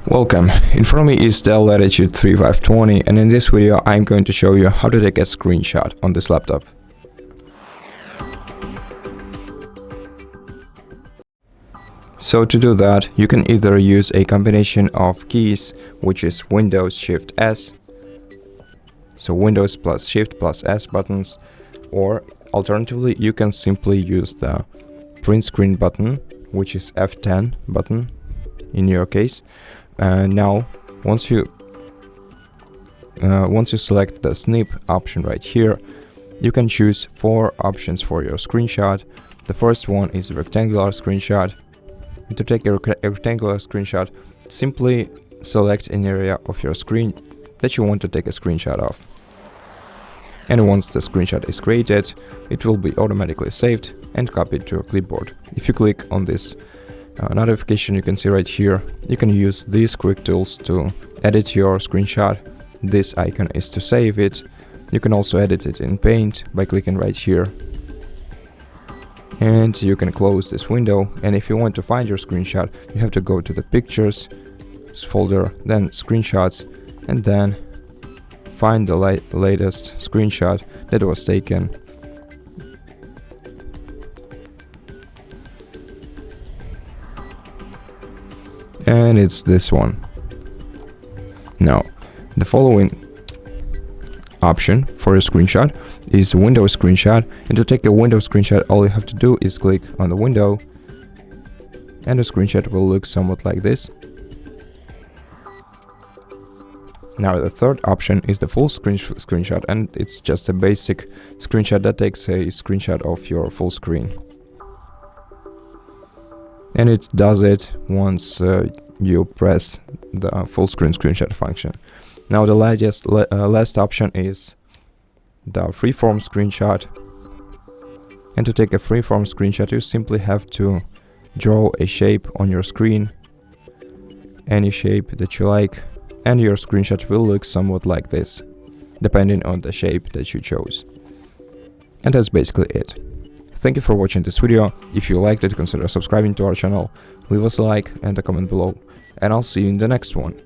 Welcome, in front of me is DELL Latitude 3520, and in this video I'm going to show you how to take a screenshot on this laptop. So to do that, you can either use a combination of keys, which is Windows Shift S, so Windows plus Shift plus S buttons, or alternatively you can simply use the print screen button, which is F10 button in your case. Now once you select the snip option right here, you can choose 4 options for your screenshot. The first one is rectangular screenshot. To take a rectangular screenshot, simply select an area of your screen that you want to take a screenshot of. And once the screenshot is created, it will be automatically saved and copied to your clipboard. If you click on this notification you can see right here, you can use these quick tools to edit your screenshot. This icon is to save it. You can also edit it in Paint by clicking right here. And you can close this window, and if you want to find your screenshot, you have to go to the Pictures folder, then Screenshots, and then find the latest screenshot that was taken. And it's this one. Now, the following option for a screenshot is window screenshot, and to take a window screenshot all you have to do is click on the window and the screenshot will look somewhat like this. Now the third option is the full screenshot, and it's just a basic screenshot that takes a screenshot of your full screen. And it does it once you press the full screen screenshot function. Now the last option is the freeform screenshot. And to take a freeform screenshot you simply have to draw a shape on your screen, any shape that you like, and your screenshot will look somewhat like this, depending on the shape that you chose. And that's basically it. Thank you for watching this video. If you liked it, consider subscribing to our channel, leave us a like and a comment below, and I'll see you in the next one.